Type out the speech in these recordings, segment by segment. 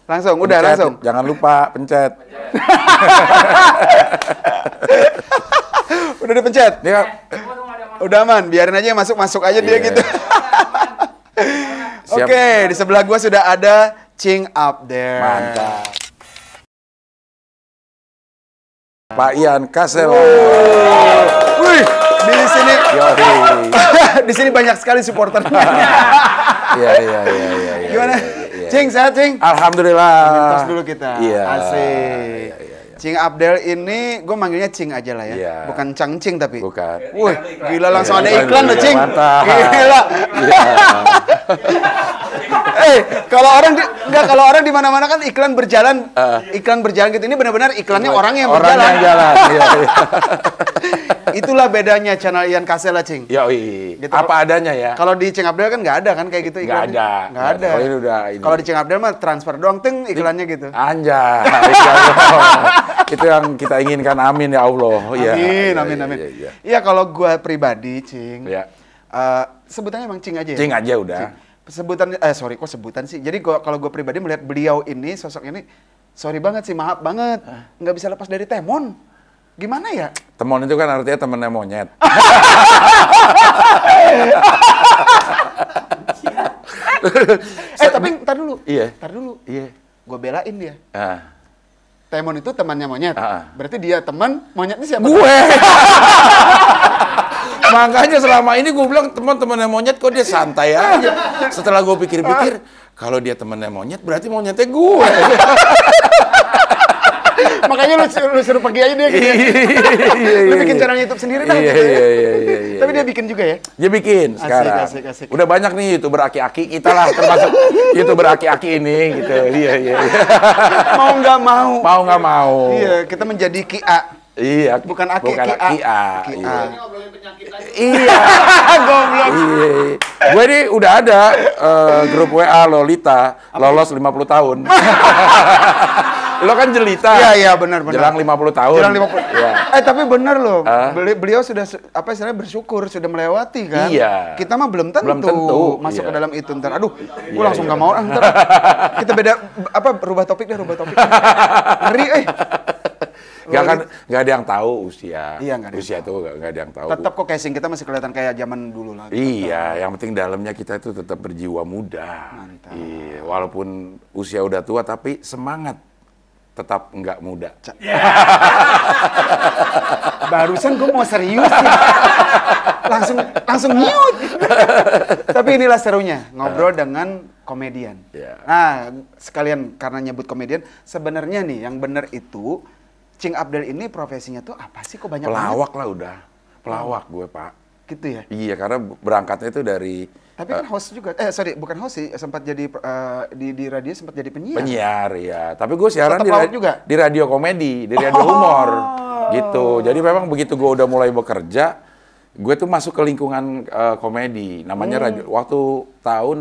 Langsung, udah Pencet, langsung. Jangan lupa pencet. Udah dipencet. Dia Udah aman, biarin aja yang masuk aja dia Iya. gitu. Siap. Oke, di sebelah gua sudah ada Ching Up There. Mantap. Pak Ian Kasel. Wih, di sini Yoi. di sini banyak sekali supporternya. Iya. Gimana? Iya. Cing, sehat Cing? Alhamdulillah. Terus dulu kita. Iya. Asik. Iya. Cing Abdel ini, gue manggilnya Cing aja lah ya. Iya. Bukan Cang Cing tapi. Bukan. Wih, gila langsung Iya, ada iklan loh Cing. mantap. Gila. Iya. Kalau orang di mana-mana kan iklan berjalan gitu. Ini benar-benar iklannya orang yang Orang berjalan. yang jalan. Iya. Itulah bedanya channel Ian Kasel lah Cing. Yoi. Gitu. Apa adanya ya? Kalau di Cing Abdel kan nggak ada kan kayak gitu Nggak iklannya. ada. Nggak ada. Kalau ini udah ini. Kalau di Cing Abdel mah transfer doang iklannya gitu. Anjay. Ya Allah. Itu yang kita inginkan. Amin ya Allah. Iya. Amin. Iya. Iya kalau gua pribadi Cing. Iya. Sebutannya emang Cing aja ya. Cing aja udah. Sebutan kok sebutan sih. Jadi kalau gue pribadi melihat beliau ini, sosok ini, sorry banget sih, maaf banget, nggak bisa lepas dari Temon. Gimana ya? Temon itu kan artinya temennya monyet. Tapi ntar dulu. Iya. Ntar dulu. Iya. Gue belain dia. Ah. Temon itu temannya monyet. Berarti Berarti dia teman, monyetnya siapa? gue. Makanya selama ini gue bilang teman-temannya monyet kok dia santai aja. Setelah gue pikir-pikir, kalau dia temannya monyet berarti monyetnya gue. Makanya lu suruh pergi aja dia gitu. Lu bikin channel YouTube sendiri dah. Iya. Tapi dia bikin juga ya? Dia bikin sekarang. Asik. Udah banyak nih YouTuber aki-aki kita lah, termasuk YouTuber aki-aki ini gitu. Iya. Mau nggak mau. Mau nggak mau. Iya, kita menjadi Kia. Iya. Bukan aki, bukan Kia. Kia. Kia. Iya. Goblok. Iya. Gue ini udah ada grup WA Lolita, lolos 50 tahun. Lo kan jelita. Iya, benar. Jelang 50 tahun. Jelang 50. Iya. Tapi benar loh. Beliau sudah istilahnya bersyukur, sudah melewati kan. Iya. Kita mah belum tentu masuk iya. ke dalam itu ntar. Aduh, gue Iya, langsung iya. nggak mau ntar. Kita beda rubah topik. Ngeri Nggak ada yang tahu usia. Iya, nggak ada yang usia itu nggak ada yang tahu. Tetap kok casing kita masih kelihatan kayak zaman dulu lah. Iya, yang penting dalamnya kita itu tetap berjiwa muda. Mantap. Iya, walaupun usia udah tua tapi semangat tetap nggak muda. Barusan gue mau serius sih. Langsung mute. Tapi inilah serunya, ngobrol dengan komedian. Iya. Nah, sekalian karena nyebut komedian, sebenarnya nih yang benar itu Cing Abdel ini profesinya tuh apa sih kok banyak Pelawak lah udah. Pelawak gue, Pak. gitu ya? Iya, karena berangkatnya itu dari Tapi kan host juga, bukan host sih, sempat jadi di radio sempat jadi penyiar. penyiar, ya. Tapi gue siaran Tetap di, pelawak juga? di radio komedi, di radio humor, gitu. Jadi memang begitu gue udah mulai bekerja, gue tuh masuk ke lingkungan komedi. Namanya radio, waktu tahun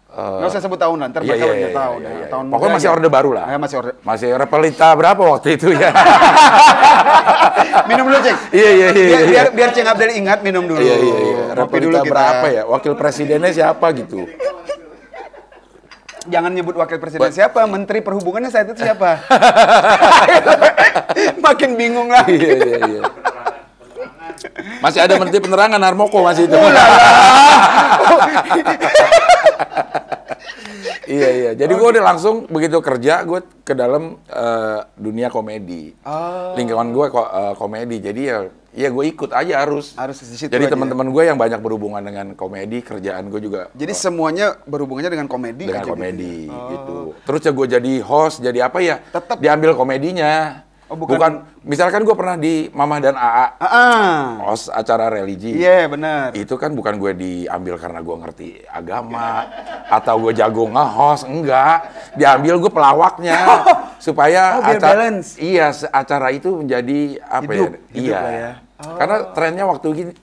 Nggak usah sebut tahun lah, ntar mereka udah tahu. Tahun Pokoknya muda masih aja. orde baru lah. Masih orde. Masih Repelita berapa waktu itu ya? Minum dulu, Cing. Iya. Biar Cing Abdel ingat, minum dulu. Iya. Ngopi Repelita dulu kita. berapa ya? Wakil presidennya siapa gitu? Jangan nyebut wakil presiden siapa, menteri perhubungannya saat itu siapa? Makin bingung lagi. Iya. Masih ada menteri penerangan Harmoko masih itu. Iya. Jadi gue udah langsung begitu kerja gue ke dalam dunia komedi. Lingkungan gue komedi. Jadi ya gue ikut aja harus. Harus di situ Jadi aja teman-teman gue yang banyak berhubungan dengan komedi, kerjaan gue juga Jadi semuanya berhubungannya dengan komedi dengan aja komedi gitu. gitu. Terus ya gue jadi host, jadi apa ya? Tetep. Diambil komedinya. Oh, bukan. Misalkan gue pernah di Mama dan AA, host acara religi. Iya, benar. Itu kan bukan gue diambil karena gue ngerti agama atau gue jago nge-host, enggak. Diambil gue pelawaknya supaya biar balance. Iya, acara itu menjadi apa Hidup iya. lah ya. Karena trennya waktu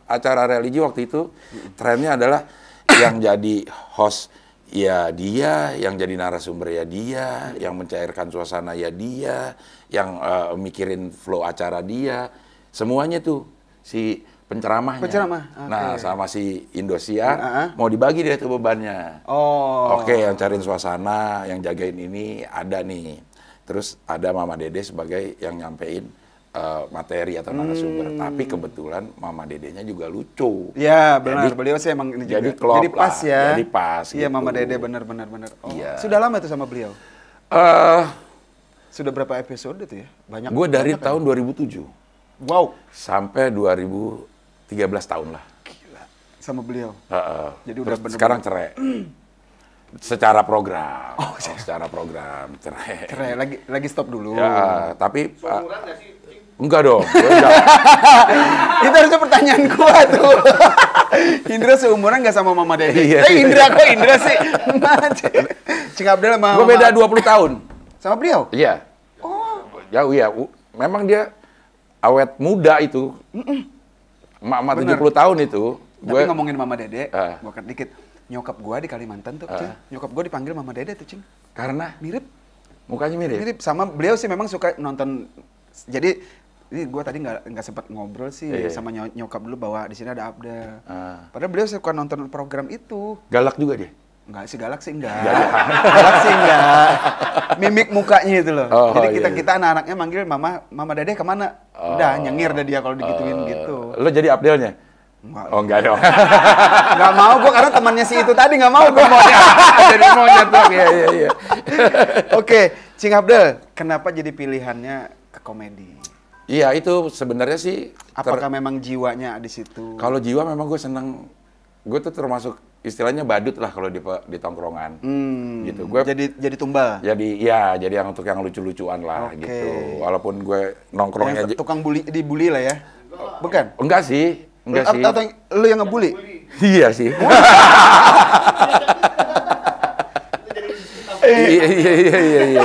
acara religi waktu itu trennya adalah yang jadi host ya dia, yang jadi narasumber ya dia, yang mencairkan suasana ya dia, yang mikirin flow acara dia, semuanya tuh si penceramahnya. Penceramah, oke. Nah, sama si Indosiar mau dibagi dia tuh bebannya. Oh. Oke, yang cariin suasana, yang jagain ini ada nih. Terus ada Mama Dede sebagai yang nyampein materi atau narasumber. Tapi kebetulan Mama Dedenya juga lucu. Ya, benar. Jadi, Beliau sih emang ini juga. jadi klop Jadi pas lah. ya. Jadi pas Iya, gitu. Mama Dede benar. Oh, Iya. sudah lama tuh sama beliau? Eh, Sudah berapa episode tuh ya? Banyak. gue dari banyak kan? tahun 2007 Wow, sampai 2013 tahun lah. gila. Sama beliau. Jadi Terus udah bener-bener. sekarang cerai. Secara program. Secara program cerai. Keren, lagi stop dulu. Ya, tapi enggak dong. Gua enggak. Itu harusnya pertanyaan gua tuh. Indra seumuran nggak sama Mama Dede? Iya. Indra kok Indra sih? Cing Abdel sama Gue beda 20 tahun. sama beliau? Iya. Jauh ya. Memang dia awet muda itu. Emak-emak Bener. 70 tahun itu. Tapi ngomongin Mama Dede, Ah. gua cut dikit. Nyokap gua di Kalimantan tuh, Cing. Nyokap gua dipanggil Mama Dede tuh, Cing. Karena Mirip. mukanya mirip. Mirip sama beliau sih memang suka nonton. Jadi ini gue tadi nggak sempat ngobrol sih Iya. sama nyokap dulu bahwa di sini ada Abdel. Ah. Padahal beliau suka nonton program itu. Galak juga dia. Enggak sih galak sih enggak. Galak sih enggak. Mimik mukanya itu loh. Oh, Jadi iya, kita anak-anaknya manggil Mama Dede kemana? Udah nyengir dah dia kalau digituin gitu. Lo jadi Abdelnya? Enggak. Oh enggak dong. Nggak mau gue karena temannya si itu tadi nggak mau gue maunya. Jadi monyet dong. Iya. Oke, Cing Abdel, kenapa jadi pilihannya ke komedi? Iya itu sebenarnya sih. Apakah memang jiwanya di situ? Kalau jiwa memang gue seneng. Gue tuh termasuk istilahnya badut lah kalau di tongkrongan. Gitu. Gue jadi tumbal. jadi yang untuk yang lucu-lucuan lah Oke. gitu. Walaupun gue nongkrongnya Yang tukang dibully lah ya? Bukan? enggak sih. Atau lu yang ngebully? Iya sih. Iya.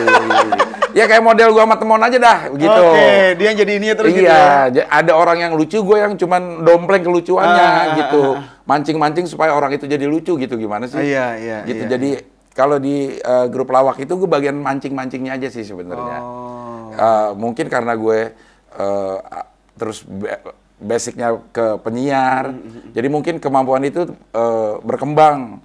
Ya kayak model gua sama Temon aja dah gitu. Oke, dia yang jadi ini terus gitu ya? Iya, ada orang yang lucu, gue yang cuman dompleng kelucuannya gitu. Mancing-mancing supaya orang itu jadi lucu gitu, gimana sih? Iya. Gitu. Jadi kalau di grup lawak itu gue bagian mancing-mancingnya aja sih sebenarnya. Mungkin karena gue terus basicnya ke penyiar, jadi mungkin kemampuan itu berkembang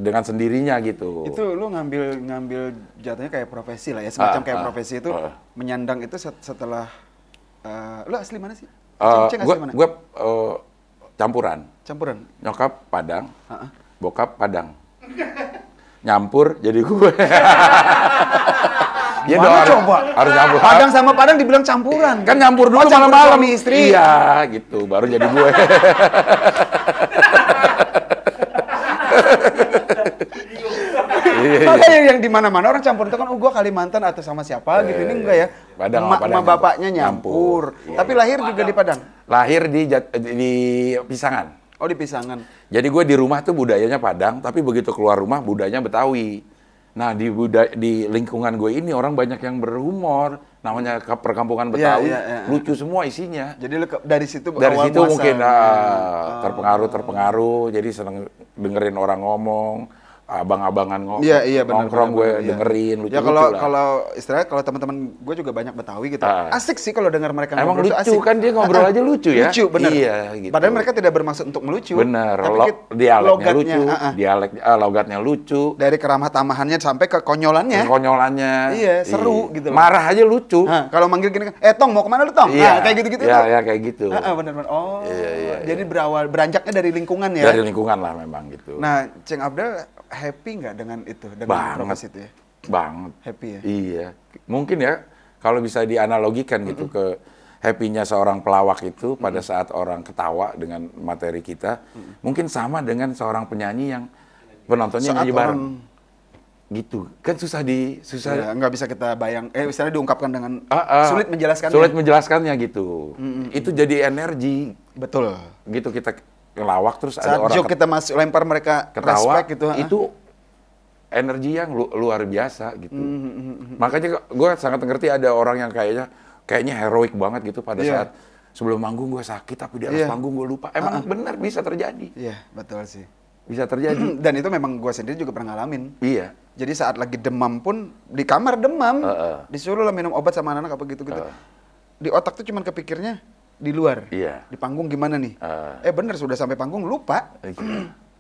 dengan sendirinya gitu. Itu lu ngambil jatuhnya kayak profesi lah ya, semacam kayak profesi itu menyandang itu setelah lu asli mana sih? Ceng asli mana? Gue campuran. Campuran. Nyokap Padang, bokap Padang. Nyampur jadi gue. Iya dong, coba? harus nyampur. Padang sama Padang dibilang campuran. Kan nyampur dulu campur malam-malam. suami istri. Iya, gitu. Baru jadi gue. Makanya yang di mana-mana orang campur itu kan, gue Kalimantan atau sama siapa gitu. Ini enggak ya. Padang sama Emak Padang bapaknya nyampur. Iya, Tapi lahir juga di Padang. Lahir di Pisangan. Oh, di Pisangan. Jadi gue di rumah tuh budayanya Padang, tapi begitu keluar rumah budayanya Betawi. Nah, di lingkungan gue ini orang banyak yang berhumor, namanya perkampungan Betawi, Iya. lucu semua isinya. Jadi lu dari situ Dari awal situ muasal. mungkin terpengaruh, jadi seneng dengerin orang ngomong, abang-abangan ngomong, Iya, benar. nongkrong gue Iya. dengerin, Ya lucu-lucu lah. kalau istilahnya kalau teman-teman gue juga banyak Betawi gitu. Asik sih kalau dengar mereka Emang ngobrol tuh lucu asik. kan, dia ngobrol aja lucu ya? Lucu, bener. Iya, gitu. Padahal mereka tidak bermaksud untuk melucu. Bener, Tapi dialeknya logatnya, lucu, logatnya lucu, dari keramah tamahannya sampai ke konyolannya. konyolannya. Iya, seru gitu loh. Marah aja lucu. Kalau manggil gini kan, Tong mau kemana lu Tong? Iya, Kayak gitu-gitu tuh. Iya, kayak gitu. Bener-bener. Oh, Iya. jadi beranjaknya dari lingkungan ya? Dari lingkungan lah memang gitu. Nah, Ceng Abdel happy nggak dengan itu? Dengan profesi itu ya? Banget. Happy ya? Iya. Mungkin ya, kalau bisa dianalogikan gitu ke happy-nya seorang pelawak itu pada saat orang ketawa dengan materi kita, mungkin sama dengan seorang penyanyi yang penontonnya Saat nyanyi bareng. orang- Gitu. Kan Ya, nggak bisa kita istilahnya diungkapkan dengan sulit menjelaskannya. Sulit menjelaskannya gitu. Itu jadi energi Betul. gitu, kita ngelawak terus Saat ada orang joke kita masuk lempar mereka ketawa respect gitu. itu energi yang luar biasa gitu. Makanya gue sangat ngerti ada orang yang kayaknya heroik banget gitu pada Iya. saat sebelum manggung gue sakit tapi di atas Iya. panggung gue lupa. Emang benar bisa terjadi. Iya, betul sih. Bisa terjadi. Dan itu memang gue sendiri juga pernah ngalamin. Iya. Jadi saat lagi demam pun di kamar demam, disuruh lah minum obat sama anak-anak apa gitu-gitu. Di otak tuh cuman kepikirnya, di luar. Iya. Di panggung gimana nih? Bener sudah sampai panggung lupa.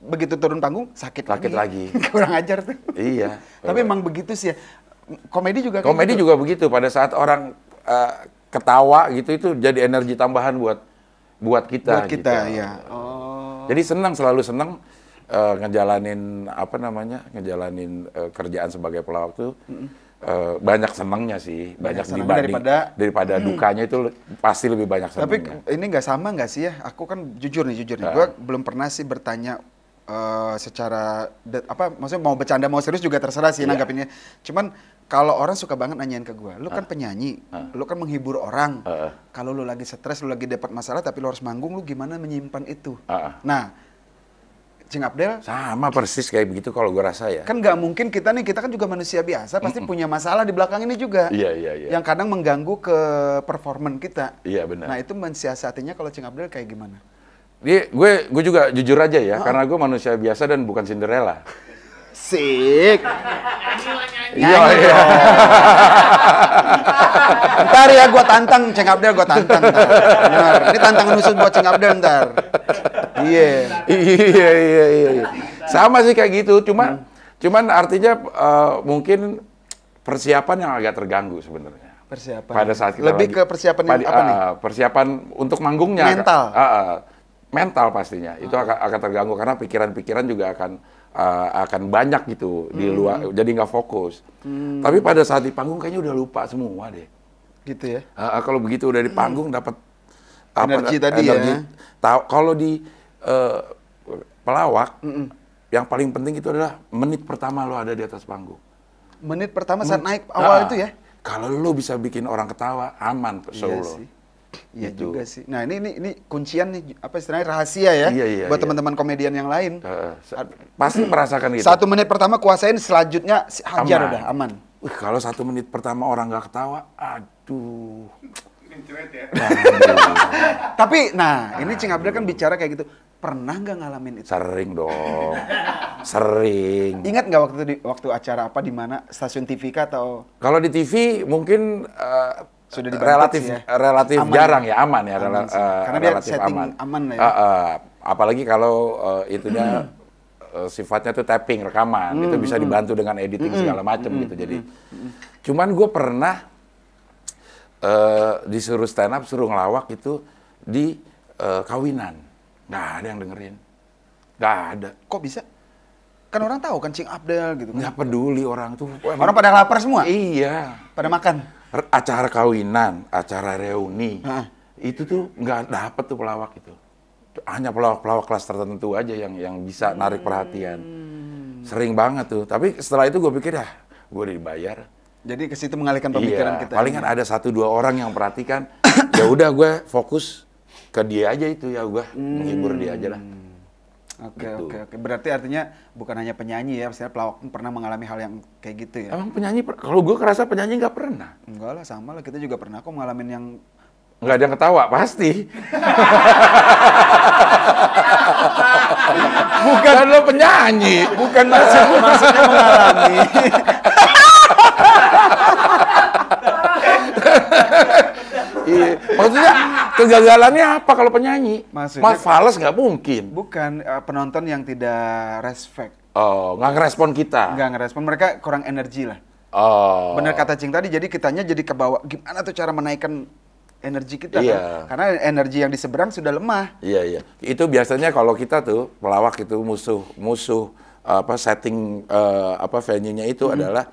Begitu turun panggung sakit lagi. Kurang ajar tuh. Iya. Tapi emang begitu sih ya. Komedi juga kayak Komedi gitu. juga begitu. Pada saat orang ketawa gitu itu jadi energi tambahan buat kita. Buat kita gitu. ya. Oh. Jadi selalu senang ngejalanin ngejalanin kerjaan sebagai pelawak tuh. Banyak senangnya sih, banyak dibanding daripada dukanya itu pasti lebih banyak senangnya. Tapi ini nggak sama nggak sih ya? Aku kan jujur nih, gue belum pernah sih bertanya secara maksudnya mau bercanda mau serius juga terserah sih nanggapinnya. Cuman kalau orang suka banget nanyain ke gue, lu kan penyanyi, lu kan menghibur orang. Kalau lu lagi stres, lu lagi dapat masalah, tapi lu harus manggung, lu gimana menyimpan itu? Nah, Cing Abdel sama persis kayak begitu kalau gue rasa ya. Kan nggak mungkin kita kan juga manusia biasa, pasti punya masalah di belakang ini juga. Iya. Yang kadang mengganggu ke performan kita. Iya benar. Nah itu mensiasatinya kalau Cing Abdel kayak gimana? Gue juga jujur aja ya, karena gue manusia biasa dan bukan Cinderella. Sik. Iya. Ntar ya gue tantang Cing Abdel, gue tantang. Benar. Ini tantangan khusus buat Cing Abdel ntar. Iya. Sama sih kayak gitu, cuman artinya mungkin persiapan yang agak terganggu sebenarnya. Persiapan. Pada saat kita lebih ke persiapan yang apa nih? Persiapan untuk manggungnya. Mental. Mental pastinya. Itu akan terganggu karena pikiran-pikiran juga akan banyak gitu di luar, jadi nggak fokus. Tapi pada saat di panggung kayaknya udah lupa semua deh. Gitu ya. Kalau begitu udah di panggung dapat energi tadi ya. Kalau di pelawak, yang paling penting itu adalah menit pertama lo ada di atas panggung. Menit pertama saat naik awal itu ya? Kalau lo bisa bikin orang ketawa, aman show lo. Iya gitu. juga sih. Nah ini kuncian nih, apa istilahnya rahasia ya? Buat teman-teman komedian yang lain. Pasti merasakan gitu. 1 menit pertama kuasain, selanjutnya hajar udah, aman. Kalau 1 menit pertama orang nggak ketawa, aduh. Tapi, ini Cing Abdel kan bicara kayak gitu. Pernah nggak ngalamin itu? Sering dong, sering. Ingat nggak waktu acara apa di mana stasiun TV kah atau? Kalau di TV mungkin sudah relatif aman. Jarang ya, aman ya, karena dia relatif setting aman lah ya. Apalagi kalau itunya sifatnya tuh tapping rekaman, itu bisa dibantu dengan editing segala macam gitu. Jadi, cuman gue pernah disuruh stand up, suruh ngelawak itu di kawinan. Nggak ada yang dengerin. Nggak ada. Kok bisa? Kan orang tahu kan Cing Abdel gitu kan. Nggak peduli orang tuh. Orang pada lapar semua? Iya. Pada makan? Acara kawinan, acara reuni, itu tuh nggak dapet tuh pelawak itu. Hanya pelawak kelas tertentu aja yang bisa narik perhatian. Sering banget tuh. Tapi setelah itu gue pikir gue udah dibayar. Jadi ke situ mengalihkan pemikiran kita. Palingan ada 1-2 orang yang perhatikan. Ya udah gue fokus ke dia aja itu ya, gue menghibur dia aja lah. Oke. Berarti artinya bukan hanya penyanyi ya, misalnya pelawak pernah mengalami hal yang kayak gitu ya? Emang penyanyi, kalau gue kerasa penyanyi nggak pernah. Enggak lah, sama lah. Kita juga pernah kok ngalamin yang... Nggak ada yang ketawa, pasti. Bukan lo penyanyi. Bukan maksudnya mengalami. Iya. Maksudnya kegagalannya apa kalau penyanyi? Maksudnya, fales nggak mungkin. Bukan penonton yang tidak respect. Oh, nggak ngerespon kita. Nggak ngerespon, mereka kurang energi lah. Oh. Bener kata Cing tadi, jadi kitanya jadi kebawa. Gimana tuh cara menaikkan energi kita? Iya. Kan? Karena energi yang di seberang sudah lemah. Iya. Itu biasanya kalau kita tuh pelawak itu musuh setting venue-nya itu adalah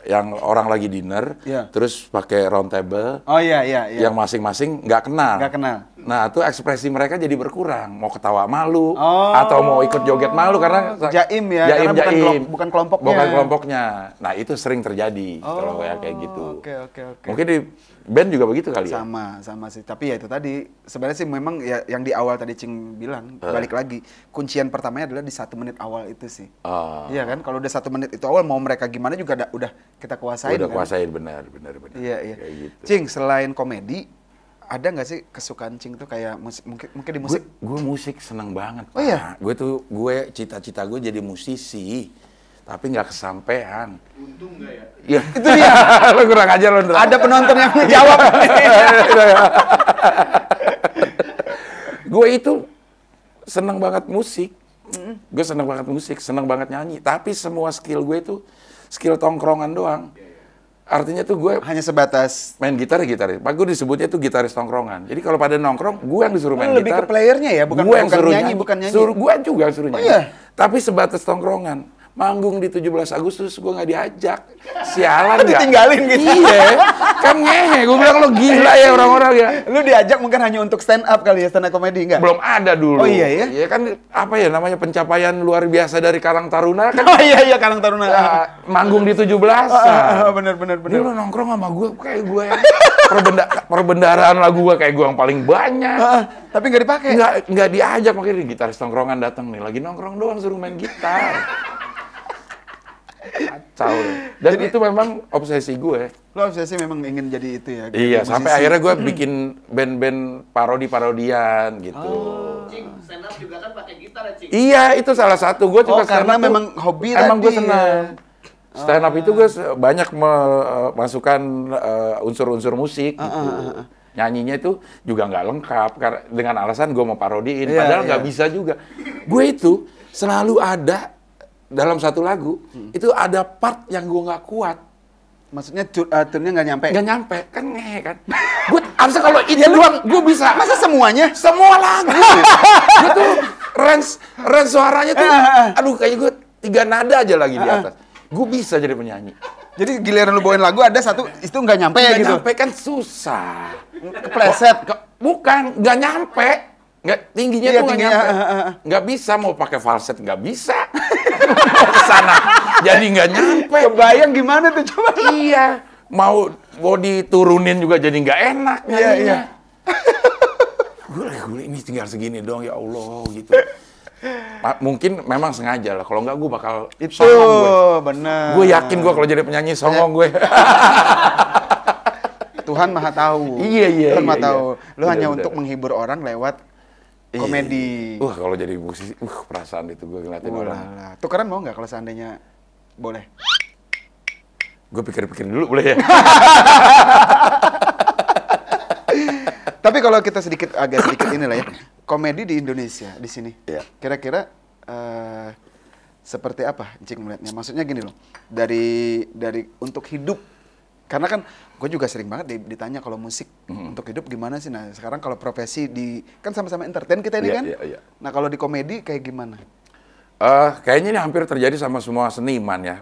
yang orang lagi dinner, terus pakai round table. Oh iya. Yang masing-masing nggak kenal. Nggak kenal. Nah, itu ekspresi mereka jadi berkurang. Mau ketawa malu, atau mau ikut joget malu karena jaim ya, jaim. Bukan kelompoknya. Bukan kelompoknya. Nah, itu sering terjadi kalau kayak gitu. Oke. Mungkin di band juga begitu kali ya? Sama sih. Tapi ya itu tadi, sebenarnya sih memang ya yang di awal tadi Cing bilang, balik lagi. Kuncian pertamanya adalah di 1 menit awal itu sih. Iya kan? Kalau udah 1 menit itu awal, mau mereka gimana juga udah kita kuasain. Udah kan? kuasain, benar. Iya. Gitu. Cing, selain komedi, ada nggak sih kesukaan Cing tuh kayak musik, mungkin di musik? Gue musik seneng banget. Oh iya? Gue cita-cita gue jadi musisi, tapi nggak kesampean. Untung nggak ya? Iya. Itu dia. Lo kurang ajar lo. Ada penonton yang menjawab. Gue itu seneng banget musik. Gue seneng banget musik, seneng banget nyanyi. Tapi semua skill gue itu skill tongkrongan doang. Artinya tuh gue Hanya sebatas main gitar ya gitaris. Pak gue disebutnya tuh gitaris tongkrongan. Jadi kalau pada nongkrong, gue yang disuruh main lebih gitar. ke playernya ya, bukan gue yang bukan suruh nyanyi, bukan nyanyi. Gue juga yang suruh nyanyi. iya? Tapi sebatas tongkrongan. Manggung di 17 Agustus gue nggak diajak. Sialan nggak? Ditinggalin gitu. Iya. Kan ngehe. Gue bilang lo gila ya orang-orang ya. Lu diajak mungkin hanya untuk stand up kali ya, stand up komedi enggak? Belum ada dulu. Oh iya ya? Iya kan apa ya namanya pencapaian luar biasa dari Karang Taruna kan. Oh iya Karang Taruna. Manggung di 17. Bener. Dia lo nongkrong sama gue kayak gue yang perbendaharaan lagu gue kayak gue yang paling banyak. Tapi nggak dipakai. Nggak diajak, makanya gitaris tongkrongan datang nih lagi nongkrong doang suruh main gitar. Kacau. Dan itu memang obsesi gue. Lo obsesi memang ingin jadi itu ya? Iya, musisi. sampai akhirnya gue bikin band-band parodian gitu. Cing, stand up juga kan pakai gitar ya, Cing? Iya, itu salah satu. Gue juga stand karena up tuh, memang hobi emang gue tadi senang. ya. Stand up itu gue banyak memasukkan unsur-unsur musik gitu. Nyanyinya itu juga nggak lengkap karena dengan alasan gue mau parodiin, Iya, padahal nggak iya. bisa juga. Gue itu selalu ada dalam satu lagu itu ada part yang gue nggak kuat. Maksudnya tune-nya nggak nyampe? Nggak nyampe, kan ngehe kan. Gue harusnya kalau itu doang gue bisa. Masa semuanya? Semua lagu. Gue tuh range suaranya tuh, aduh kayaknya gue 3 nada aja lagi di atas. Gue bisa jadi penyanyi. Jadi giliran lu bawain lagu ada satu itu nggak nyampe ya Nggak gitu? nyampe kan susah. Kepleset. Bukan, nggak nyampe. Nggak, tingginya Iya, tuh nggak tingginya, nyampe. Nggak bisa, mau pakai falset nggak bisa. Mau ke sana, jadi nggak nyampe. Kebayang gimana tuh coba? Iya, mau diturunin juga jadi nggak enak Iya, nyanyinya. iya. Gue ini tinggal segini doang ya Allah gitu. Mungkin memang sengaja lah, kalau nggak gue bakal Itu songong gue. bener. Gue yakin gue kalau jadi penyanyi songong gue. Tuhan Maha tahu. Iya, Tuhan Maha iya. tahu. Lu Bener, hanya bener. untuk menghibur orang lewat komedi. Kalau jadi musisi, perasaan itu gue ngeliatin orang. Lah. Tukeran mau nggak kalau seandainya boleh? Gue pikir-pikir dulu boleh ya? Tapi kalau kita agak sedikit inilah ya, komedi di Indonesia di sini, Iya. kira-kira seperti apa, Cing melihatnya? Maksudnya gini loh, dari untuk hidup, karena kan gue juga sering banget ditanya kalau musik untuk hidup gimana sih? Nah sekarang kalau profesi kan sama-sama entertain kita ini Iya, kan, iya. nah kalau di komedi kayak gimana? Kayaknya ini hampir terjadi sama semua seniman ya,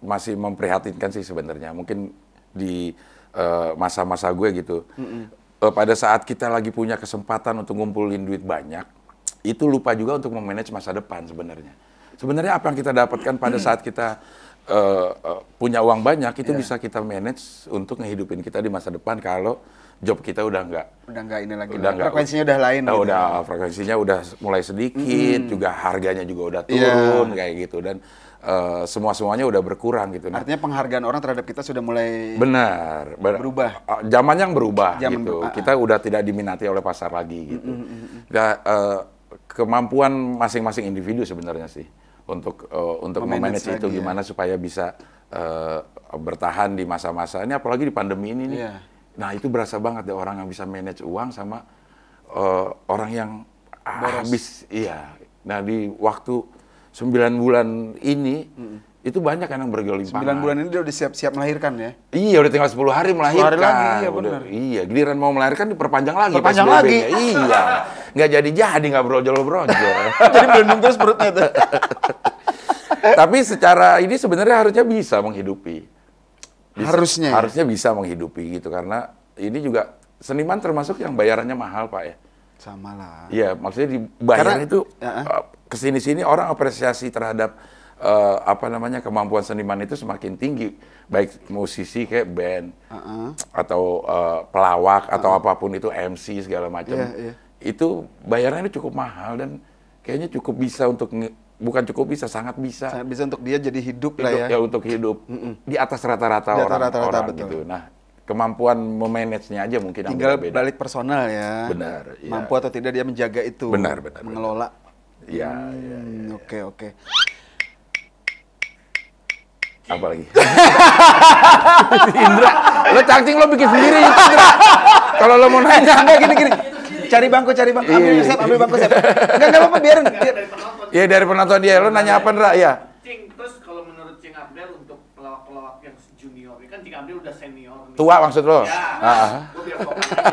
masih memprihatinkan sih sebenarnya. Mungkin di masa-masa gue gitu. Pada saat kita lagi punya kesempatan untuk ngumpulin duit banyak, itu lupa juga untuk memanage masa depan sebenarnya. Sebenarnya apa yang kita dapatkan pada saat kita punya uang banyak, itu bisa kita manage untuk ngehidupin kita di masa depan kalau job kita udah nggak ini lagi, udah nggak, frekuensinya udah lain. Gitu. Udah frekuensinya udah mulai sedikit, juga harganya juga udah turun kayak gitu, dan semuanya udah berkurang gitu. Nah, Artinya penghargaan orang terhadap kita sudah mulai benar, berubah. Zaman yang berubah Zaman gitu. berubah. Kita udah tidak diminati oleh pasar lagi gitu. Nah, kemampuan masing-masing individu sebenarnya sih untuk memanage itu lagi, gimana supaya bisa bertahan di masa-masa ini, apalagi di pandemi ini nih. Iya. Nah, itu berasa banget deh orang yang bisa manage uang sama orang yang habis. Iya. Nah, di waktu 9 bulan ini, itu banyak yang bergelimpangan. 9 bulan ini dia udah siap-siap melahirkan ya? Iya, udah tinggal 10 hari melahirkan. 10 hari lagi, iya Udah, benar. iya, giliran mau melahirkan diperpanjang lagi. Perpanjang PSBB-nya. lagi. Iya, nggak jadi, nggak brojol-brojol. Jadi belum terus perutnya tuh. Tapi secara ini sebenarnya harusnya bisa menghidupi. Harusnya ya? Harusnya bisa menghidupi gitu, karena ini juga seniman termasuk yang bayarannya mahal, Pak ya. Sama lah. Iya, maksudnya dibayar Karena- itu kesini-sini orang apresiasi terhadap kemampuan seniman itu semakin tinggi, baik musisi kayak band atau pelawak atau apapun itu MC segala macam. Iya, iya. Itu bayarannya cukup mahal dan kayaknya cukup bisa bukan cukup bisa, sangat bisa. Sangat bisa untuk dia jadi hidup lah ya. Untuk hidup di atas rata-rata Di atas orang, rata-rata, orang betul. gitu. Nah, kemampuan memanage-nya aja mungkin yang Tinggal beda. balik personal ya. Benar, iya. Mampu atau tidak dia menjaga itu. Benar. Mengelola. Iya, Oke. apa lagi? Indra, lo cacing lo bikin sendiri itu, Indra. Kalau lo mau nanya, Enggak gini. Cari bangku. Ambil bangku, Sep. Enggak apa-apa, biarin. Dari penonton. ya dari penonton dia, lo nanya apa, Ndra? Ya. Cing, terus kalau menurut Cing Abdel untuk pelawak-pelawak yang junior, ini kan Cing Abdel udah senior nih. Tua maksud lo? Ya, Ah. gue biar fokus aja.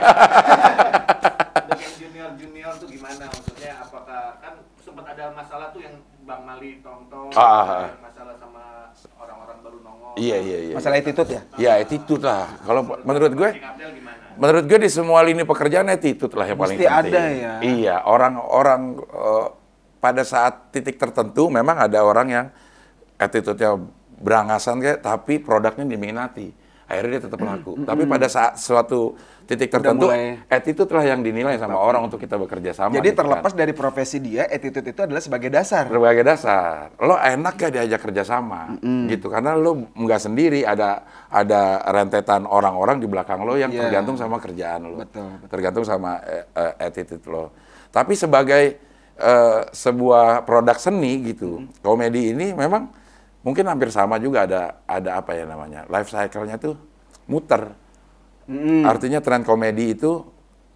Untuk yang junior tuh gimana? Maksudnya apakah, kan sempat ada masalah tuh yang Bang Mali Tongtong, yang masalah sama orang-orang baru nongol. Iya. Masalah attitude ya? Ya, attitude lah. Kalau menurut gue, Cing Abdel gimana? menurut gue di semua lini pekerjaan attitude lah yang paling Mesti penting. ada ya. Iya, orang-orang pada saat titik tertentu memang ada orang yang attitude-nya berangasan kayak, tapi produknya diminati. Akhirnya dia tetap laku. Tapi pada saat suatu titik tertentu, mulai. attitude lah yang dinilai sama orang untuk kita bekerja sama. Jadi gitu terlepas kan. dari profesi dia, attitude itu adalah sebagai dasar. Berbagai dasar, lo enak gak diajak kerja sama, gitu, karena lo nggak sendiri, ada rentetan orang-orang di belakang lo yang Iya. tergantung sama kerjaan lo, Betul. tergantung sama attitude lo. Tapi sebagai sebuah produk seni gitu, komedi ini memang mungkin hampir sama juga, ada apa ya namanya, life cycle-nya tuh muter. Artinya tren komedi itu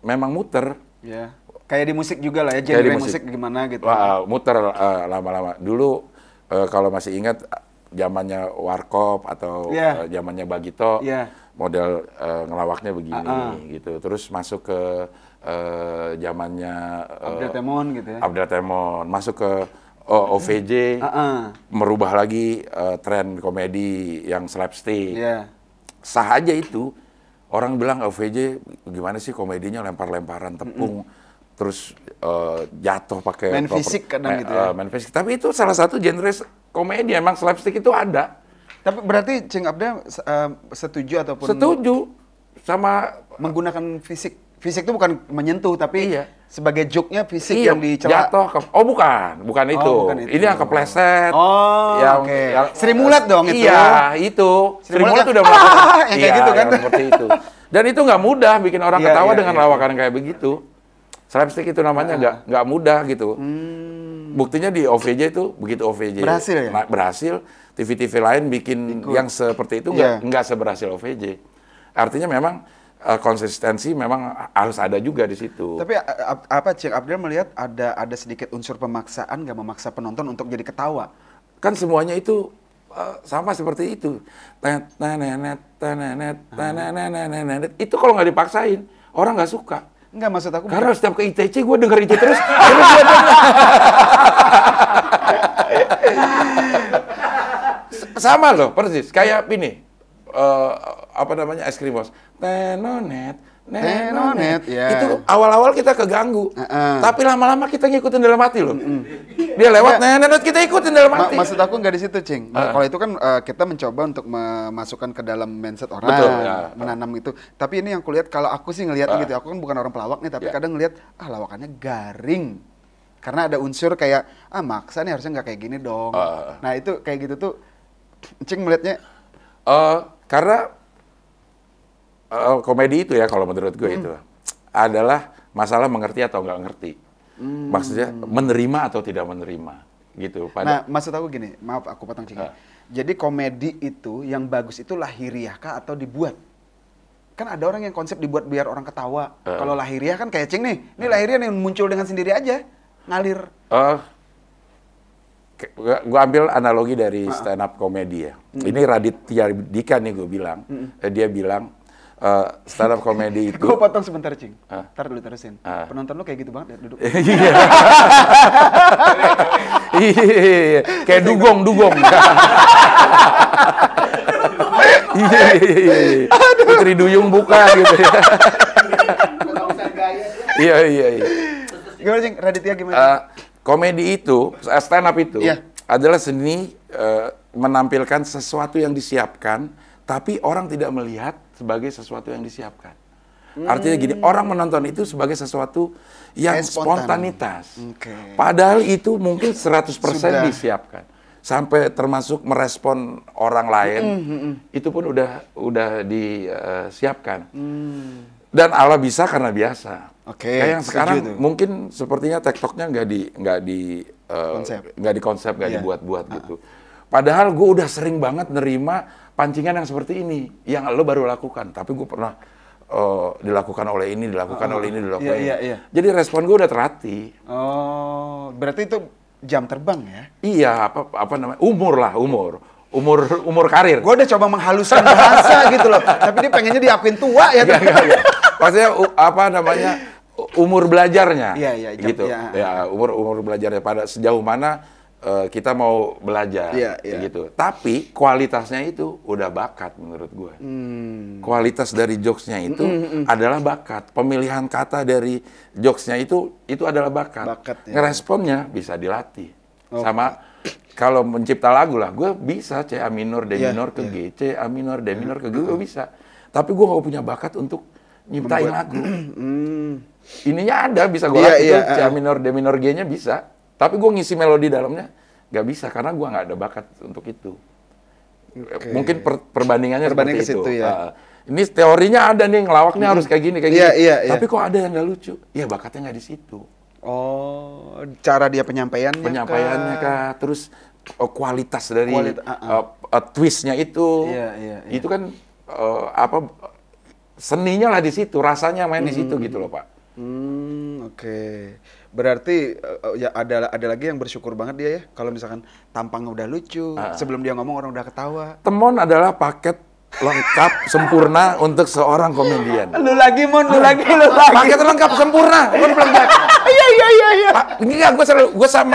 memang muter. Ya. Kayak di musik juga lah ya, Kayak di genre musik. musik gimana gitu. Wah, muter lama-lama. Dulu kalau masih ingat zamannya Warkop atau Iya. zamannya Bagito, Iya. model ngelawaknya begini gitu. Terus masuk ke zamannya Abdel Temon gitu ya. Abdel Temon, masuk ke OVJ, merubah lagi tren komedi yang slapstick. Iya. Sah aja itu. Orang bilang OVJ gimana sih komedinya, lempar-lemparan tepung, terus jatuh pakai Main fisik kadang gitu ya. main fisik. Tapi itu salah satu genre komedi, emang slapstick itu ada. Tapi berarti Cing Abdel setuju ataupun Setuju sama menggunakan fisik. Fisik itu bukan menyentuh, tapi Iya. sebagai joke-nya fisik iya, yang dicela. jatuh ke, bukan itu. bukan itu. Ini yang kepleset. Oh, oke. Sri Mulat dong itu. Iya, itu. Sri Sri Mulat Mulat kan, udah melakukan. yang kayak gitu kan. Yang seperti itu. Dan itu nggak mudah bikin orang Iya, ketawa iya, dengan iya. lawakan kayak begitu. Slapstick itu namanya nggak mudah gitu. Buktinya di OVJ itu, begitu OVJ Berhasil ya? berhasil, TV-TV lain bikin yang seperti itu nggak seberhasil OVJ. Artinya memang konsistensi memang harus ada juga di situ. Tapi apa Cing Abdel melihat ada sedikit unsur pemaksaan, nggak memaksa penonton untuk jadi ketawa? Kan semuanya itu sama seperti itu. Itu kalau nggak dipaksain, orang nggak suka. Enggak, maksud aku Karena setiap ke ITC, gue denger itu terus. Terus gua denger. Sama loh, persis. Kayak ini, apa namanya, es krim bos. Tenonet, Tenonet, ya. Itu awal-awal kita keganggu. Tapi lama-lama kita ngikutin dalam hati loh. Dia lewat, nenet kita ikutin dalam hati. maksud aku nggak di situ, Cing. Kalau itu kan kita mencoba untuk memasukkan ke dalam mindset orang, Betul, ya. menanam itu. Tapi ini yang kulihat, kalau aku sih ngelihat gitu, aku kan bukan orang pelawak nih, tapi Ya. kadang ngelihat lawakannya garing. Karena ada unsur kayak maksa nih, harusnya nggak kayak gini dong. Nah itu kayak gitu tuh, Cing melihatnya. Karena komedi itu ya, kalau menurut gue itu adalah masalah mengerti atau nggak ngerti. Maksudnya menerima atau tidak menerima gitu. Nah, maksud aku gini, maaf aku potong Cing. Jadi komedi itu yang bagus itu lahiriah kah atau dibuat? Kan ada orang yang konsep dibuat biar orang ketawa. Kalau lahiriah kan kayak Cing nih, ini lahiriah nih muncul dengan sendiri aja, ngalir. Gue ambil analogi dari stand up komedi ya. Ini Raditya Dika nih gue bilang. Dia bilang stand up komedi itu. Gue potong sebentar, Cing. Ntar dulu terusin. Penonton lu kayak gitu banget ya, duduk. Iya. Iya. Kayak dugong. Iya. Putri Duyung buka gitu ya. Iya. Gimana, Cing? Raditya gimana? Komedi itu, stand up itu adalah seni menampilkan sesuatu yang disiapkan, tapi orang tidak melihat sebagai sesuatu yang disiapkan. Artinya gini, orang menonton itu sebagai sesuatu yang spontanitas. Padahal itu mungkin 100% disiapkan. Sampai termasuk merespon orang lain, itu pun udah disiapkan. Dan Allah bisa karena biasa. Kayak yang sekarang mungkin sepertinya TikToknya nggak di konsep, nggak dibuat-buat gitu. Padahal gue udah sering banget nerima pancingan yang seperti ini, yang lo baru lakukan. Tapi gue pernah dilakukan oleh ini, dilakukan oleh ini, dilakukan ini. Iya. Jadi respon gue udah terlatih. Oh, berarti itu jam terbang ya? Iya, apa namanya? Umur karir. Gue udah coba menghaluskan bahasa gitu loh, tapi dia pengennya diakuin tua ya. Enggak. Maksudnya apa namanya? Umur belajarnya. Iya, gitu. Ya, umur belajarnya pada sejauh mana kita mau belajar gitu. Tapi kualitasnya itu udah bakat menurut gue. Kualitas dari jokesnya itu adalah bakat. Pemilihan kata dari jokesnya itu adalah bakat. Ngeresponnya bisa dilatih. Sama kalau mencipta lagu lah, gue bisa C A minor, D minor ke G, C A minor, D minor ke G, gue bisa. Tapi gue nggak punya bakat untuk nyiptain lagu. Ininya ada, bisa gue latih C A minor, D minor, G-nya bisa. Tapi gue ngisi melodi dalamnya nggak bisa karena gue nggak ada bakat untuk itu. Mungkin perbandingannya seperti itu. Ini teorinya ada nih, ngelawaknya harus kayak gini, kayak gini. Tapi kok ada yang nggak lucu? Ya bakatnya nggak di situ. Oh, cara dia penyampaiannya kah? Terus kualitas dari twistnya itu. Itu kan seninya lah di situ, rasanya main di situ gitu loh, Pak. Oke. Berarti ya ada lagi yang bersyukur banget dia ya kalau misalkan tampangnya udah lucu, sebelum dia ngomong orang udah ketawa. Temon adalah paket lengkap sempurna untuk seorang komedian. Lu lagi. Paket lengkap sempurna. Iya. Enggak, gue sama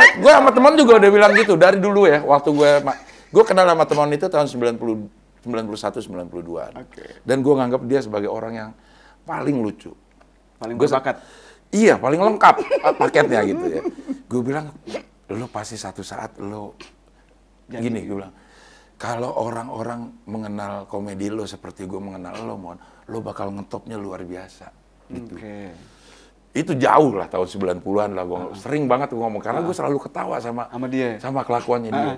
Temon juga udah bilang gitu dari dulu ya, waktu gue kenal sama Temon itu tahun 91-92. Dan gue nganggap dia sebagai orang yang paling lucu. Paling berbakat. Iya, paling lengkap paketnya gitu ya. Gue bilang, lo pasti satu saat lo gini, gue bilang, kalau orang-orang mengenal komedi lo seperti gue mengenal lo, Mon, lo bakal ngetopnya luar biasa. Gitu. Itu jauh lah, tahun 90-an lah. Gue sering banget gue ngomong, karena gue selalu ketawa sama dia, sama kelakuannya dia.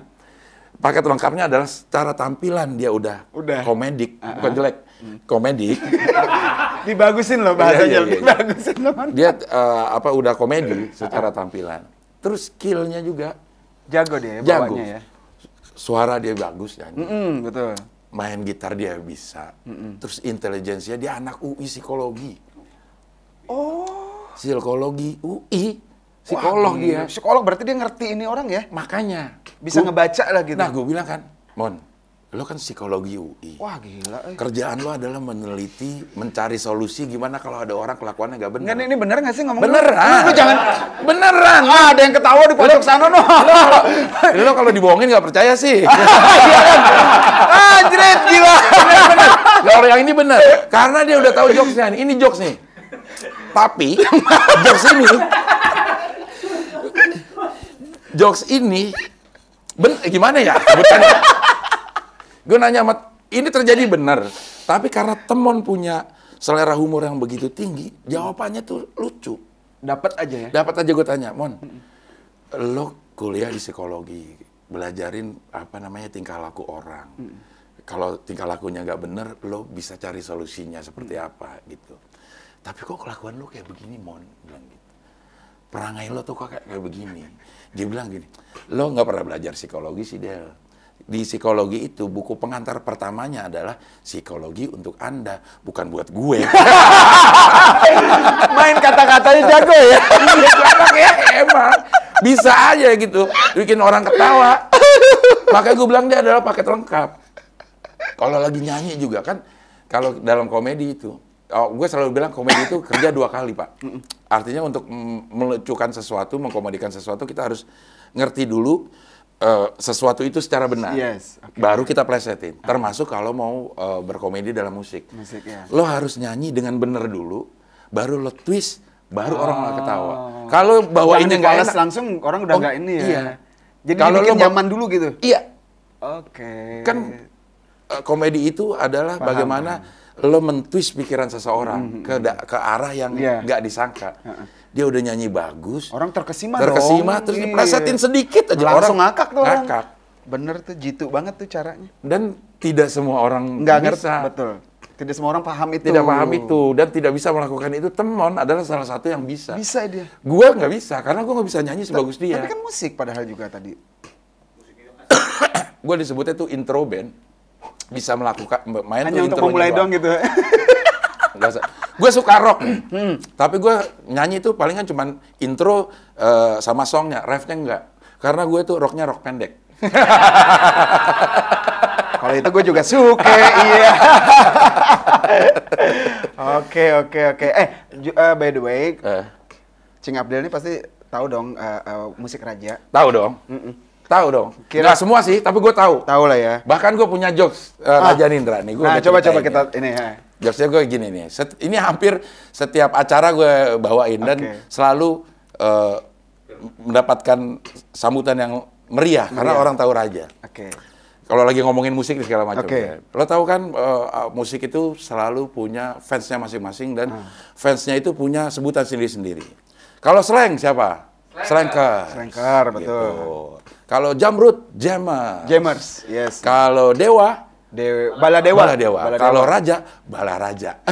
Paket lengkapnya adalah secara tampilan dia udah komedik, bukan jelek, komedik. Dibagusin loh bahasanya, dibagusin loh. Dia udah komedi secara tampilan. Terus skill-nya juga jago dia, bawanya ya. Suara dia bagus nyanyi. Betul. Main gitar dia bisa. Terus intelijensinya dia anak UI psikologi. Psikologi UI. Psikolog dia. Psikolog berarti dia ngerti ini orang ya? Makanya. Bisa ngebaca lah gitu. Nah, gue bilang kan, Mon, lo kan psikologi UI. Wah, gila. Kerjaan lo adalah meneliti, mencari solusi gimana kalau ada orang kelakuannya nggak benar. Nggak, ini bener nggak sih ngomong? Beneran. Lu jangan. Beneran. Ada yang ketawa di pojok sana, no. Lo kalau dibohongin nggak percaya sih. Anjrit, gila. Bener. Kalau yang ini bener. Karena dia udah tahu jokesnya. Ini jokes nih. Tapi, jokes ini gimana ya sebutannya? Gue nanya ini terjadi benar, tapi karena Temon punya selera humor yang begitu tinggi, jawabannya tuh lucu. Dapat aja ya? Dapat aja gue tanya, Mon, lo kuliah di psikologi, belajarin tingkah laku orang. Kalau tingkah lakunya nggak bener, lo bisa cari solusinya seperti apa gitu. Tapi kok kelakuan lo kayak begini, Mon? Bilang gitu. Perangai lo tuh kok kayak begini. Dia bilang gini, lo nggak pernah belajar psikologi sih, Del. Di psikologi itu, buku pengantar pertamanya adalah psikologi untuk Anda, bukan buat gue. Main kata-katanya jago ya? Iya, emang. Bisa aja gitu, bikin orang ketawa. Makanya gue bilang dia adalah paket lengkap. Kalau lagi nyanyi juga kan, kalau dalam komedi itu, gue selalu bilang komedi itu kerja 2 kali, Pak. Artinya untuk melucukan sesuatu, mengkomedikan sesuatu, kita harus ngerti dulu sesuatu itu secara benar. Baru kita plesetin. Termasuk kalau mau berkomedi dalam musik. Lo harus nyanyi dengan benar dulu, baru lo twist, baru orang malah ketawa. Kalau bawainnya nggak enak, langsung orang udah nggak ini ya. Iya. Jadi kalau dibikin nyaman dulu gitu. Iya. Oke. Kan komedi itu adalah bagaimana lo mentwist pikiran seseorang ke arah yang nggak disangka. Dia udah nyanyi bagus. Orang terkesima terus diplesetin sedikit aja. Langsung orang ngakak tuh orang. Ngakak. Bener tuh, jitu banget tuh caranya. Dan tidak semua orang nggak bisa. Ngerti, betul. Tidak semua orang paham itu. Tidak paham itu. Dan tidak bisa melakukan itu. Temon adalah salah satu yang bisa. Bisa dia. Gua nggak bisa, karena gua nggak bisa nyanyi sebagus dia. Tapi kan musik padahal juga tadi. Gua disebutnya tuh intro band. Bisa melakukan main hanya untuk memulai dong gitu. Gue suka rock nih. Tapi gue nyanyi itu palingan cuman intro sama songnya, refnya enggak. Karena gue tuh rocknya rock pendek. Kalau itu gue juga suka, iya. Oke. By the way, Cing Abdel ini pasti tahu dong musik Raja. Tahu dong. Tahu dong. Nggak semua sih, tapi gue tahu. Tahu lah ya. Bahkan gue punya jokes Raja Nindra nih. Nah, coba kita ini ya. Jokesnya gue gini nih. Ini hampir setiap acara gue bawain dan selalu mendapatkan sambutan yang meriah karena orang tahu Raja. Kalau lagi ngomongin musik dan segala macam. Lo tahu kan musik itu selalu punya fansnya masing-masing dan fansnya itu punya sebutan sendiri-sendiri. Kalau slang siapa? Slangker, betul. Gitu. Kalau Jamrud, Jammers. Yes. Kalau Dewa, Bala Dewa. Kalau Raja, Bala Raja.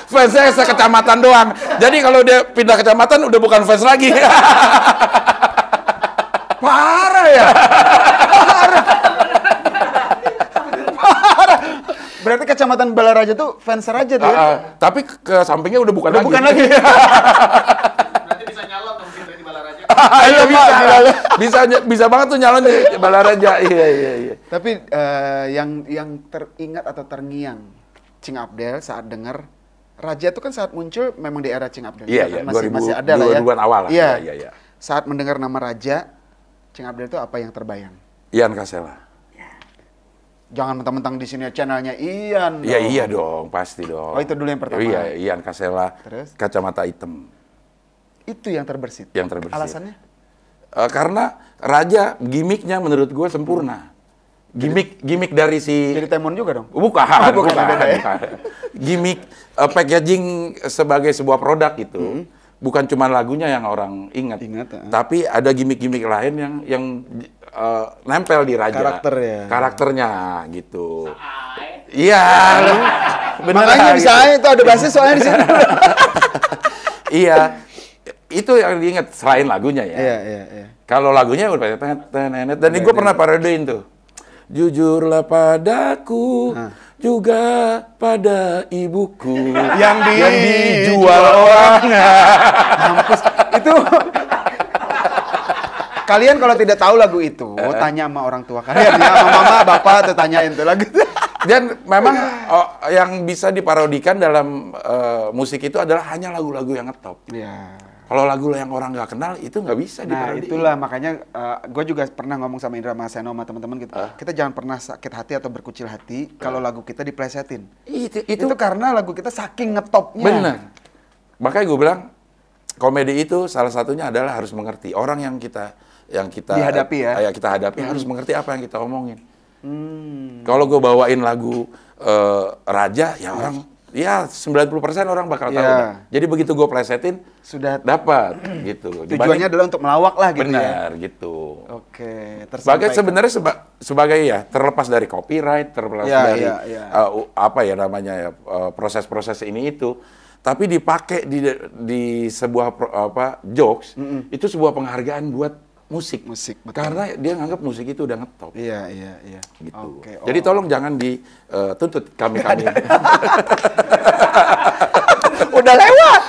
Fansnya sekecamatan doang. Jadi kalau dia pindah kecamatan udah bukan fans lagi. Parah ya. Berarti kecamatan Balaraja tuh fans Raja tuh ya? Tapi ke sampingnya udah bukan lagi. Berarti bisa nyalon dong di Balaraja. Iya bisa banget tuh nyalon di Balaraja. Iya. Tapi yang teringat atau terngiang Cing Abdel saat dengar Raja tuh kan saat muncul memang di era Cing Abdel. Iya, kan? Masih ada lah ya. 2000-an awal lah. Iya. Saat mendengar nama Raja, Cing Abdel itu apa yang terbayang? Ian Kasela. Jangan mentang-mentang di sini channelnya Ian. Iya dong, pasti dong. Oh, itu dulu yang pertama. Iya, Ian Kasela. Terus? Kacamata hitam. Itu yang terbersit. Alasannya? Karena Raja gimmicknya menurut gue sempurna. Gimmick dari si Jadi Temon juga dong? Bukan. Beda ya? Gimmick packaging sebagai sebuah produk itu bukan cuma lagunya yang orang ingat. Tapi ada gimmick-gimmick lain yang nempel di Raja. Karakternya gitu. Iya. Makanya bisa itu ada basis soalnya di sini. Iya. Itu yang diingat selain lagunya ya. Iya. Kalau lagunya udah dan gue pernah paradein tuh. Jujurlah padaku, juga pada ibuku yang dijual orang. Mampus. Itu kalian kalau tidak tahu lagu itu, tanya sama orang tua kalian ya, sama mama, bapak, tuh tanyain tuh lagu itu. Dan memang yang bisa diparodikan dalam musik itu adalah hanya lagu-lagu yang ngetop. Iya. Kalau lagu yang orang nggak kenal itu nggak bisa diparodikan. Nah itulah makanya gue juga pernah ngomong sama Indra Maseno sama teman-teman gitu. Kita jangan pernah sakit hati atau berkucil hati kalau lagu kita diplesetin. Itu karena lagu kita saking ngetopnya. Bener. Makanya gue bilang komedi itu salah satunya adalah harus mengerti orang yang kita dihadapi ya. Kita hadapi harus mengerti apa yang kita omongin. Kalau gue bawain lagu Raja ya orang 90% orang bakal tahu. Jadi begitu gue plesetin sudah dapat gitu. Tujuannya adalah untuk melawak lah gitu. Benar gitu. Oke, sebenarnya sebagai terlepas dari copyright, terlepas dari proses-proses ini itu, tapi dipakai di sebuah jokes itu sebuah penghargaan buat musik betul. Karena dia nganggap musik itu udah ngetop. Iya. Gitu. Jadi tolong jangan dituntut kami. Udah lewat.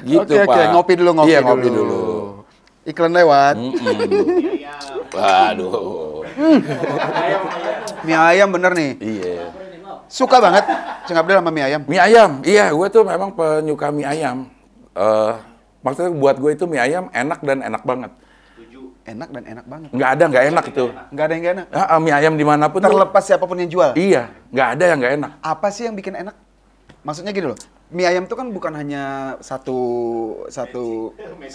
Gitu, Pak. Oke, ngopi dulu. Iklan lewat. Waduh. Mie ayam bener nih. Iya. Suka banget Cing Abdel sama mie ayam. Mie ayam, iya, gue tuh memang penyuka mie ayam. Maksudnya buat gue itu mie ayam enak dan enak banget. Enak dan enak banget. Nggak enak itu. Nggak ada yang nggak enak? Mie ayam dimanapun terlepas siapapun yang jual? Iya, nggak ada yang nggak enak. Apa sih yang bikin enak? Maksudnya gini loh, mie ayam itu kan bukan hanya satu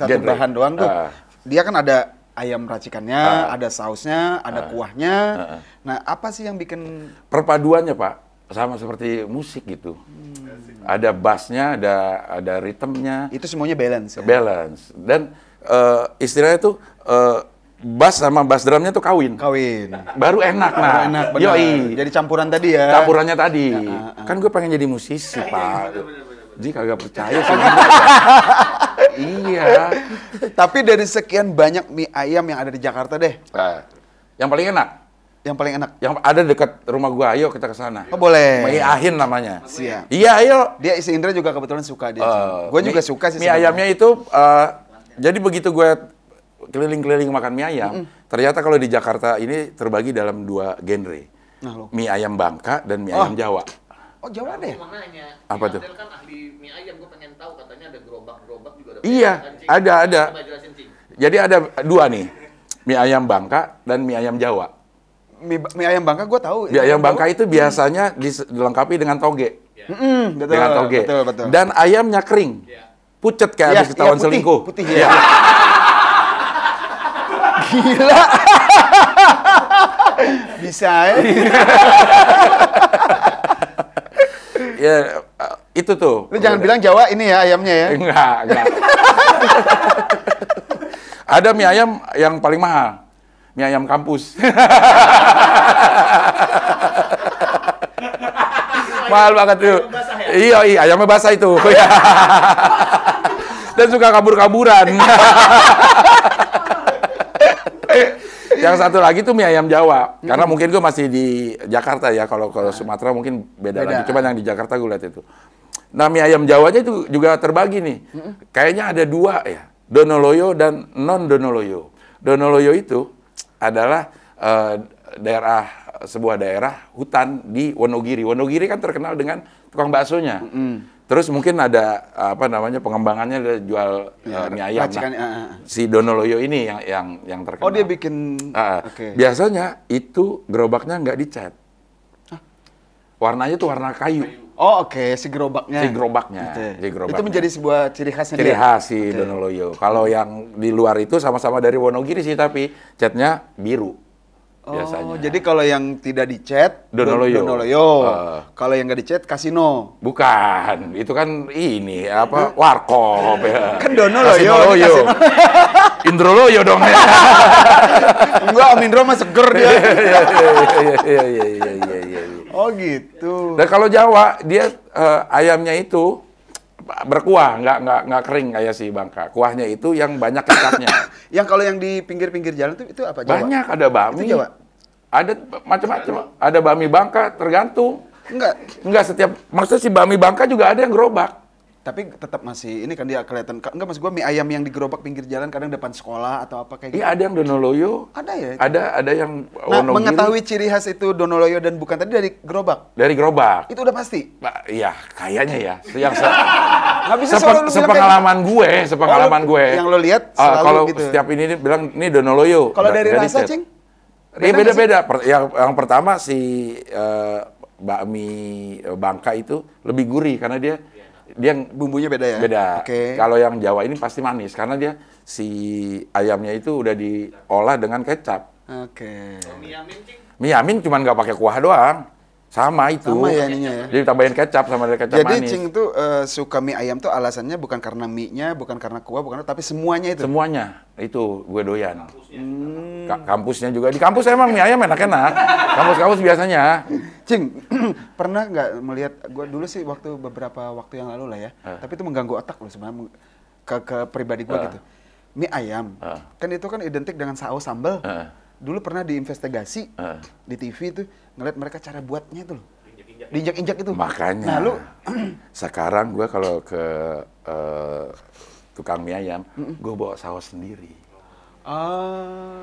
bahan doang tuh. Dia kan ada ayam racikannya, ada sausnya, ada kuahnya. Nah, apa sih yang bikin... Perpaduannya, Pak, sama seperti musik gitu. Ada bassnya, ada ritmenya. Itu semuanya balance ya? Balance. Dan istilahnya tuh bass sama bass drumnya tuh kawin. Baru enak, nah. Baru enak, benar. Yoi. Jadi campuran tadi ya? Campurannya tadi. Kan gue pengen jadi musisi, Pak. Jadi kagak percaya sih. Iya. Tapi dari sekian banyak mie ayam yang ada di Jakarta deh. Yang paling enak? Yang paling enak. Yang ada dekat rumah gua, ayo kita ke sana. Oh, boleh. Mie Ahin namanya. Siap. Iya, ayo. Dia si Indra juga kebetulan suka dia. Gue juga suka sih. Mie ayamnya itu, jadi begitu gue keliling-keliling makan mie ayam, ternyata kalau di Jakarta ini terbagi dalam 2 genre. Nah, mie ayam Bangka dan mie ayam Jawa. Oh, Jawa deh. Mau nanya, Apa tuh? Adel kan ahli mie ayam, gue pengen tahu katanya ada gerobak-gerobak juga ada. Iya, kan, ada. Coba jelasin, Cing. Jadi ada 2 nih, mie ayam Bangka dan mie ayam Jawa. Mie ayam Bangka gue tahu. Mie ayam Bangka itu biasanya dilengkapi dengan toge. Betul, Dengan toge. betul. Dan ayamnya kering. Iya. Pucet kayak Iya, habis ketahuan putih, selingkuh. putih, ya. Gila. Bisa ya. Ya, itu tuh. Lu jangan bilang Jawa ini ya ayamnya ya. Enggak. Ada mie ayam yang paling mahal. Mie ayam kampus. Mahal banget tuh. Iya, ayamnya basah itu. Dan suka kabur-kaburan. Yang satu lagi tuh mie ayam Jawa. Karena mungkin gue masih di Jakarta ya. Kalau Sumatera mungkin beda lagi. Cuman yang di Jakarta gue lihat itu. Nah, mie ayam Jawanya itu juga terbagi nih. Kayaknya ada 2 ya. Donoloyo dan non-Donoloyo. Donoloyo itu adalah sebuah daerah hutan di Wonogiri. Wonogiri kan terkenal dengan tukang baksonya. Terus mungkin ada pengembangannya ada jual mie ayam. Si Donoloyo ini yang terkenal. Oh, dia bikin. Okay. Biasanya itu gerobaknya nggak dicat. Warnanya tuh warna kayu. Oh, oke, si gerobaknya. Si gerobaknya. Itu menjadi sebuah ciri khasnya Ciri khas si Donoloyo. Kalau yang di luar itu sama-sama dari Wonogiri sih, tapi catnya biru. Biasanya. Jadi kalau yang tidak dicat Donoloyo. Kalau yang nggak dicat Kasino. Bukan, itu kan ini warkop ya. Kan Donoloyo. Kasino. Indroloyo dong ya. Enggak, Om Indro mah seger dia. Iya. Oh gitu. Dan kalau Jawa dia ayamnya itu berkuah, nggak kering kayak si Bangka. Kuahnya itu yang banyak kecapnya. Yang kalau yang di pinggir-pinggir jalan itu apa? Jawa? Banyak, ada bami. Itu Jawa? Ada macam-macam. Ada bami Bangka, tergantung. Enggak, maksudnya si bami Bangka juga ada yang gerobak. Tapi tetap masih, ini kan dia kelihatan, enggak maksud gua mie ayam yang digerobak pinggir jalan kadang depan sekolah atau apa kayak gitu. Iya, ada yang Donoloyo. Ada ya? Itu? Ada yang Nah, Wonogiri. mengetahui ciri khas itu Donoloyo dan bukan tadi dari gerobak? Dari gerobak. Itu udah pasti? Iya, kayaknya ya. Yang Nggak bisa soalnya lu bilang sepengalaman gue. Yang lo lihat selalu kalau gitu? setiap ini bilang, ini Donoloyo. Kalau dari nggak rasa, dicet. Cing? Iya, beda-beda. Yang pertama si bakmi Bangka itu lebih gurih karena dia bumbunya beda ya? Beda. Oke. Kalau yang Jawa ini pasti manis karena dia si ayamnya itu udah diolah dengan kecap. Oke. Mie Amin, Cing. Mie Amin cuma nggak pakai kuah doang. Sama itu. Sama ya ininya ya? Jadi tambahin kecap sama ada kecap Jadi manis. Cing tuh suka mie ayam tuh alasannya bukan karena mie-nya, bukan karena kuah, tapi semuanya itu? Semuanya. Itu gue doyan. Kampusnya juga. Di kampus emang mie ayam enak-enak. Kampus-kampus biasanya. Cing, pernah nggak melihat, gue dulu sih beberapa waktu yang lalu lah ya, tapi itu mengganggu otak loh sebenarnya, ke pribadi gue gitu. Mie ayam, kan itu kan identik dengan saus sambal. Dulu pernah diinvestigasi di TV itu, ngeliat mereka cara buatnya itu loh. Diinjak-injak itu. Makanya. Nah, lu sekarang gue kalau ke tukang mie ayam, gue bawa saus sendiri.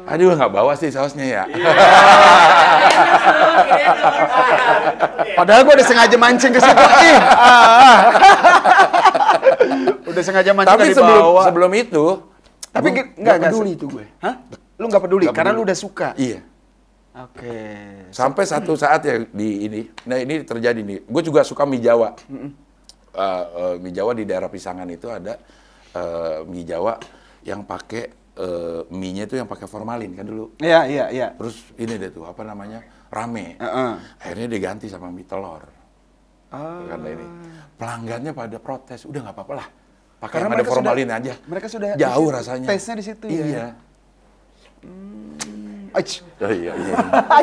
Aduh, nggak bawa sih sausnya ya. Padahal gue udah sengaja mancing ke situ. Udah sengaja mancing. Tapi sebelum itu, tapi nggak peduli itu gue. Hah? Lu nggak peduli? Gak karena peduli. lu udah suka? Iya. Oke. Sampai satu saat ya di ini. Nah, ini terjadi nih. Gue juga suka mie Jawa. Mie Jawa di daerah Pisangan itu ada mie Jawa yang pakai mie-nya itu yang pakai formalin kan dulu. Iya. Terus ini deh tuh apa namanya? Rame. Akhirnya diganti sama mie telur. Karena ini pelanggannya pada protes, udah nggak apa-apa lah. Pakai yang ada formalin aja. Mereka sudah jauh rasanya. Tesnya di situ ya. Iya. Oh, iya.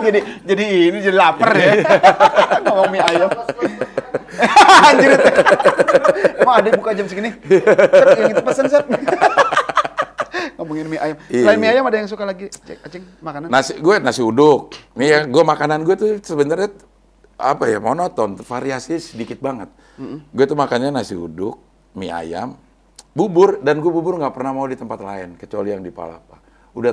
jadi ini jadi lapar ya. Ngomong mie ayam. Anjir. Emang ada buka jam segini? Set, yang itu pesen, Set. ngomongin mie ayam. Selain mie ayam ada yang suka lagi, Acing, makanan? Nasi uduk. Nih ya, gue makanan gue tuh sebenarnya apa ya, monoton, variasi sedikit banget. Gue tuh makannya nasi uduk, mie ayam, bubur, dan gue bubur nggak pernah mau di tempat lain kecuali yang di Palapa. Udah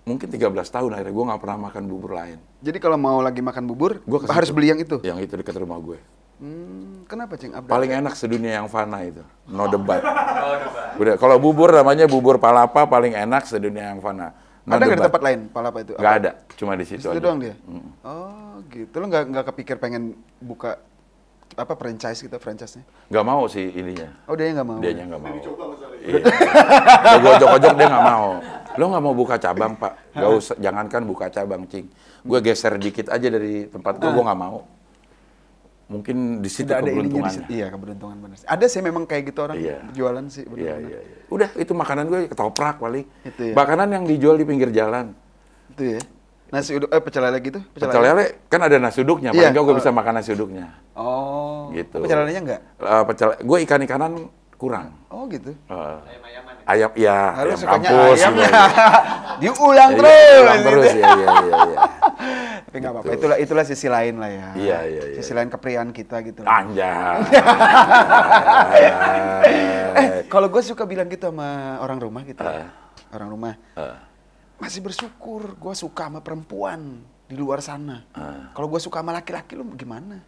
mungkin 13 tahun akhirnya gue nggak pernah makan bubur lain. Jadi kalau mau lagi makan bubur, gua harus beli yang itu? Yang itu dekat rumah gue. Kenapa, Cing? Paling enak sedunia yang fana itu, no debat. Udah, kalau bubur namanya bubur Palapa paling enak sedunia yang fana. No ada nggak di tempat lain Palapa itu? Nggak ada, cuma di situ aja. Itu doang dia? Oh gitu, lo nggak kepikir pengen buka apa franchise gitu, franchise-nya? Nggak mau sih ininya. Oh dia nggak mau? Dianya nggak mau. Iya. Gue ojok-ojok dia nggak mau. Lo nggak mau buka cabang, Pak? Gak usah, jangankan buka cabang, Cing. Gue geser dikit aja dari tempat gue nggak mau. Mungkin di situ keberuntungannya. Iya, keberuntungan benar. Ada sih memang kayak gitu orang jualan sih. Iya. Udah, itu makanan gue ketoprak paling. Itu ya? Makanan yang dijual di pinggir jalan. Itu ya? Nasi uduk, pecel lele gitu? Pecel lele kan ada nasi uduknya, paling nggak gue bisa makan nasi uduknya. Oh. Gitu. Pecel lelenya enggak? Gue ikan-ikanan kurang. Oh gitu? Ayam, ya, ayam kampus. Ayam. Diulang terus. Diulang terus, iya. Tapi nggak apa-apa, itulah sisi lain lah ya. Iya. Sisi lain kepriaan kita gitu. Anjay. Kalau gue suka bilang gitu sama orang rumah gitu. Orang rumah. Masih bersyukur gue suka sama perempuan di luar sana. Kalau gue suka sama laki-laki, lu gimana?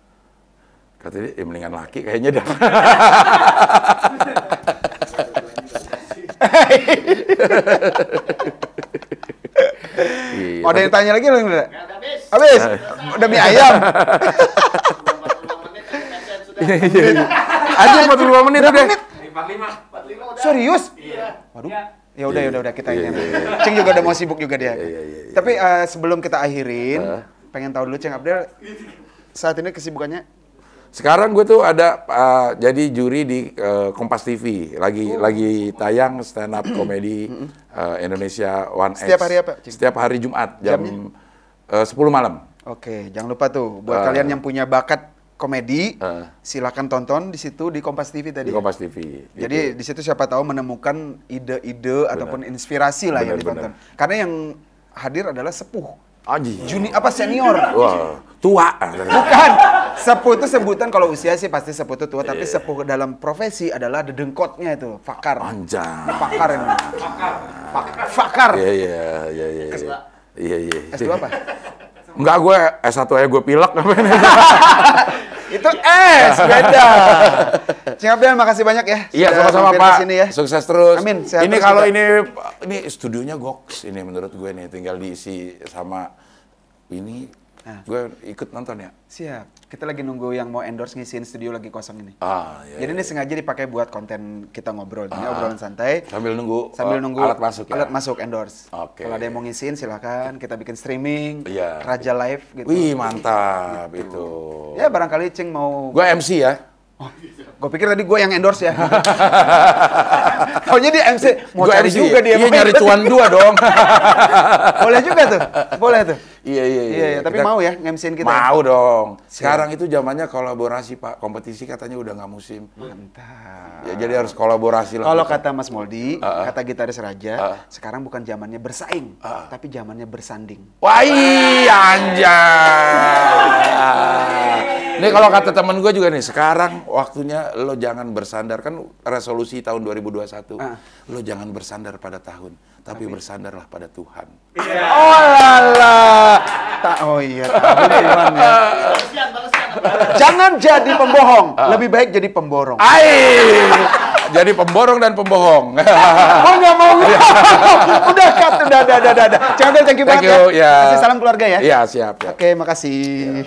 Katanya, ya mendingan laki kayaknya dah. Ada yang tanya lagi loh, Indra? Habis. Udah mie ayam. Aja 45 menit udah. 45 udah. Serius? Iya. Waduh. Ya udah kita ini. Cing juga udah mau sibuk juga dia. Tapi sebelum kita akhirin, pengen tahu dulu Cing Abdel saat ini kesibukannya. Sekarang gue tuh ada jadi juri di Kompas TV, lagi tayang stand up komedi Indonesia One X. Setiap hari apa, Cing? Setiap hari Jumat jam 10 malam. Oke, jangan lupa tuh buat kalian yang punya bakat komedi, silakan tonton di situ di Kompas TV tadi. Di Kompas TV. Jadi di situ siapa tahu menemukan ide-ide ataupun inspirasi lah yang ditonton. Karena yang hadir adalah sepuh. Senior. Wah, tua. Bukan. Sepuh itu sebutan, kalau usia sih pasti sepuh itu tua, tapi sepuh dalam profesi adalah dedengkotnya itu, fakar. Anjay. Fakar ini. Fakar. Iya. S2 apa? Enggak, gue S1 aja gue pilek. Itu S, beda. Cing Abdel, makasih banyak ya. Iya, sama-sama Pak. Sini ya. Sukses terus. Amin. Sehat Ini terus kalau juga. ini studionya goks ini menurut gue nih, tinggal diisi sama ini. Gue ikut nonton ya. Siap. Kita lagi nunggu yang mau endorse ngisiin studio lagi kosong ini. Iya. Jadi ini sengaja dipakai buat konten kita ngobrol. Ini obrolan santai. Sambil nunggu alat masuk ya. Alat masuk endorse. Oke. Kalau ada yang mau ngisiin silakan. Kita bikin streaming. Iya. Raja Live gitu. Wih, mantap itu. Ya barangkali Cing mau. Gue MC ya. Gue pikir tadi gue yang endorse ya. Taunya dia MC. Mau Gua cari MC. juga dia. Iya, nyari cuan 2 dong. Boleh juga tuh. Boleh tuh. Iya. Tapi mau ya nge-MC-in kita. Mau dong. Sekarang itu zamannya kolaborasi, Pak. Kompetisi katanya udah nggak musim. Mantap. Ya, jadi harus kolaborasi lah. Kalau kata Mas Moldi, kata gitaris Raja, sekarang bukan zamannya bersaing, tapi zamannya bersanding. Wah, anjay. Nih kalau kata temen gue juga nih, sekarang waktunya lo jangan bersandar, kan resolusi tahun 2021. Lo jangan bersandar pada tahun, tapi bersandarlah pada Tuhan. Oh lala. Oh iya, Tuhan ya. Jangan jadi pembohong, lebih baik jadi pemborong. Jadi pemborong dan pembohong. Oh nggak mau. Udah cut, udah. Jangan, thank you banget ya. Ya. Kasih salam keluarga ya. Iya, siap. Oke, makasih.